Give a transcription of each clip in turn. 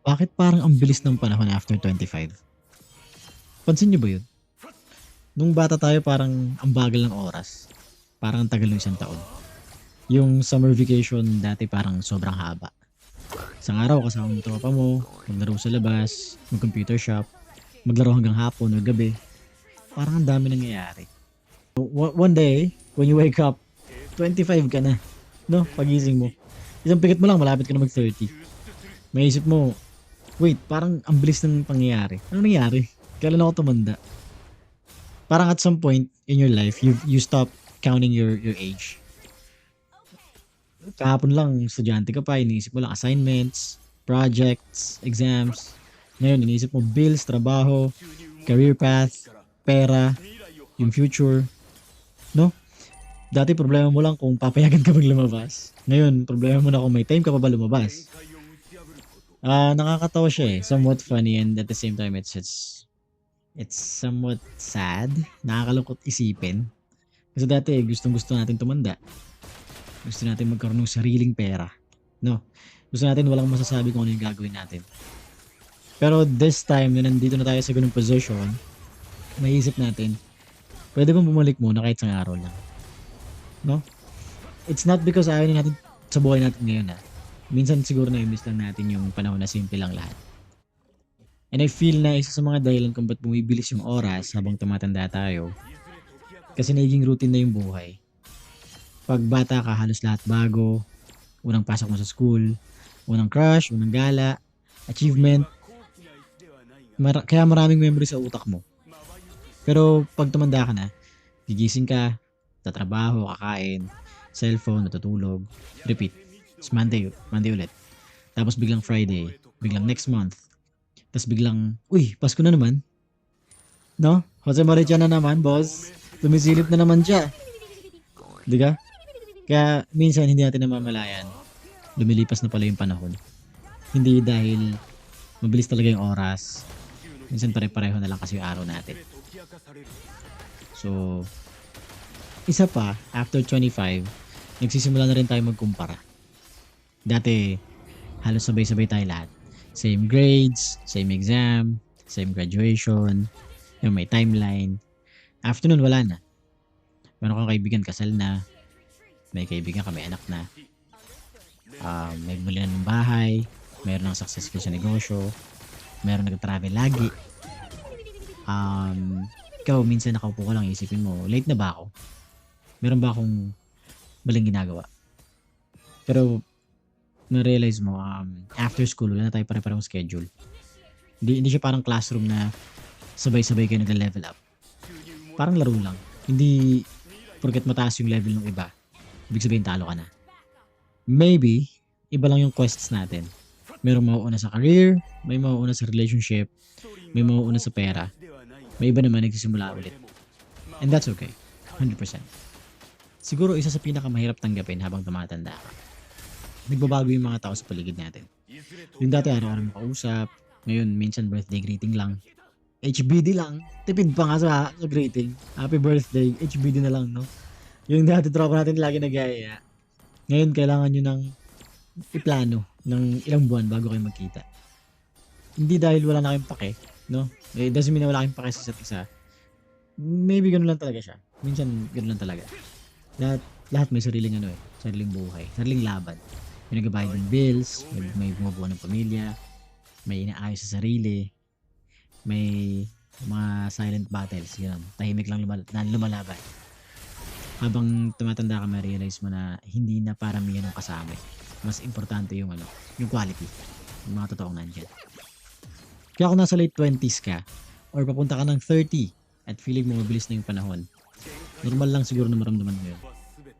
Bakit parang ang bilis ng panahon after 25? Pansin niyo ba yun? Nung bata tayo parang ang bagal ng oras. Parang ang tagal ng isang taon. Yung summer vacation dati parang sobrang haba. Isang araw kasama mo tropa mo, maglaro sa labas, mag-computer shop, maglaro hanggang hapon o gabi. Parang ang dami nangyayari. One day, when you wake up, 25 ka na. No? Pagising mo. Isang pikit mo lang, malapit ka na mag-30. Maisip mo, wait, parang ang bilis ng pangyayari. Ano nangyari? Kailan ako tumanda? Parang at some point in your life, you stop counting your age. Kahapon lang, estudyante ka pa, iniisip mo lang assignments, projects, exams. Ngayon, iniisip mo bills, trabaho, career path, pera, yung future. No? Dati problema mo lang kung papayagan ka bang lumabas. Ngayon, problema mo na kung may time ka pa ba lumabas. Nakakatawa siya eh. Somewhat funny and at the same time it's somewhat sad. Nakakalungkot isipin. Kasi dati gustong-gusto natin tumanda. Gusto natin magkaroon ng sariling pera. No? Gusto natin walang masasabi kung ano yung gagawin natin. Pero this time na nandito na tayo sa ganung position, maisip natin, pwede bang bumalik muna kahit isang araw lang? No? It's not because ayaw natin sa buhay natin ngayon ha. Minsan siguro na-miss lang natin yung panahon na simple lang lahat. And I feel na isa sa mga dahilan kung ba't bumibilis yung oras habang tumatanda tayo. Kasi naging routine na yung buhay. Pag bata ka, halos lahat bago. Unang pasok mo sa school, unang crush, unang gala, achievement. Kaya maraming memory sa utak mo. Pero pag tumanda ka na, gigising ka, tatrabaho, kakain, cellphone, natutulog, repeat. It's Monday ulit. Tapos biglang Friday, biglang next month. Tapos biglang, uy, Pasko na naman. No? Jose Maricha na naman, boss. Tumisilip na naman siya. Di ka? Kaya minsan hindi natin namamalayan. Lumilipas na pala yung panahon. Hindi dahil mabilis talaga yung oras. Minsan pare-pareho na lang kasi yung araw natin. So, isa pa, after 25, nagsisimula na rin tayo magkumpara. Dati, halos sabay-sabay tayo lahat. Same grades, same exam, same graduation, yung may timeline. After nun, wala na. Meron kang kaibigan, kasal na. May kaibigan ka, may anak na. May bumili na ng bahay. Meron ng successful sa negosyo. Meron nag-travel lagi. Ikaw, minsan nakaupo ka lang, isipin mo, late na ba ako? Meron ba akong maling ginagawa? Pero, na-realize mo, after school, wala na tayo pare-parehong schedule. Hindi siya parang classroom na sabay-sabay kayo nag-level up. Parang laro lang. Hindi porket mataas yung level ng iba, ibig sabihin talo ka na. Maybe, iba lang yung quests natin. Merong mauuna sa career, may mauuna sa relationship, may mauuna sa pera, may iba naman nagsisimula ulit. And that's okay. 100%. Siguro isa sa pinakamahirap tanggapin habang tumatanda ka. Nagbabago yung mga tao sa paligid natin. Yung dati araw-araw makausap, ngayon minsan birthday greeting lang. HBD lang, tipid pa nga sa greeting. Happy birthday, HBD na lang, no? Yung dati tropa natin lagi nagaya. Ngayon kailangan nyo ng iplano ng ilang buwan bago kayo magkita. Hindi dahil wala na kayong pake, no? It doesn't mean na wala kayong pake sa isa't isa. Maybe ganun lang talaga siya. Minsan ganun lang talaga. Lahat may sariling sariling buhay, sariling laban. May nagbabayad ng bills, may bumubuo ng pamilya, may inaayos sa sarili, may mga silent battles, yun. Tahimik lang lumalaban. Habang tumatanda ka, ma-realize mo na hindi na paramihan ng kasama. Mas importante yung yung quality, yung mga totoong nandyan. Kaya kung nasa late 20s ka, or papunta ka ng 30 at feeling mo mabilis na yung panahon, normal lang siguro na maramdaman mo yun.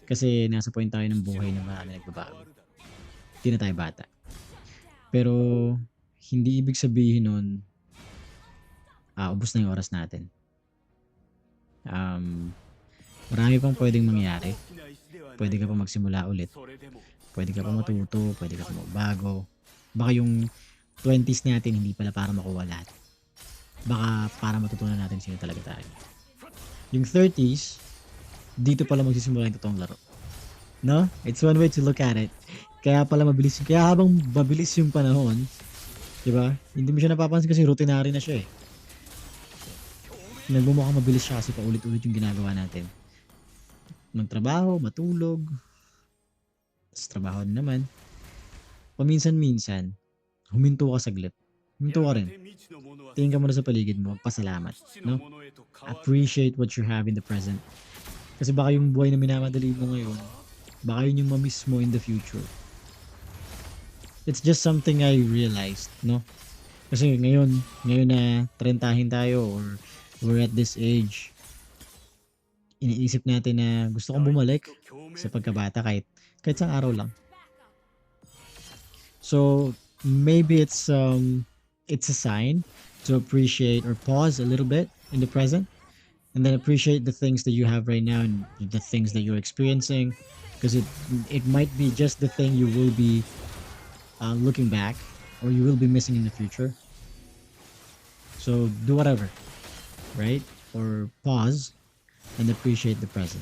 Kasi nasa point tayo ng buhay na marami nagbabago. Hindi na tayo bata. Pero hindi ibig sabihin nun, ubos na yung oras natin. Marami pang pwedeng mangyari. Pwede ka pa magsimula ulit. Pwede ka pa matuto, pwede ka pa magbago. Baka yung 20s natin hindi pala para makuha lahat. Baka para matutunan natin sino talaga tayo. Yung 30s, dito pala magsisimula yung totoong laro. No? It's one way to look at it. Kaya habang mabilis yung panahon, 'di ba? Hindi mo siya napapansin kasi routinary na siya eh. Nagmumukhang mabilis siya kasi paulit-ulit yung ginagawa natin. Magtrabaho, matulog, tas trabaho na naman. Paminsan-minsan, huminto ka saglit. Huminto ka rin. Tingin ka muna sa paligid mo, magpasalamat, no? Appreciate what you have in the present. Kasi baka yung buhay na minamadali mo ngayon, baka yun yung mamiss mo in the future. It's just something I realized, no? Kasi ngayon na 30 tayo or we're at this age, iniisip natin na gusto kong bumalik sa pagkabata kahit isang araw lang. So maybe it's a sign to appreciate or pause a little bit in the present and then appreciate the things that you have right now and the things that you're experiencing because it might be just the thing you will be looking back or you will be missing in the future. So do whatever, right? Or pause and appreciate the present.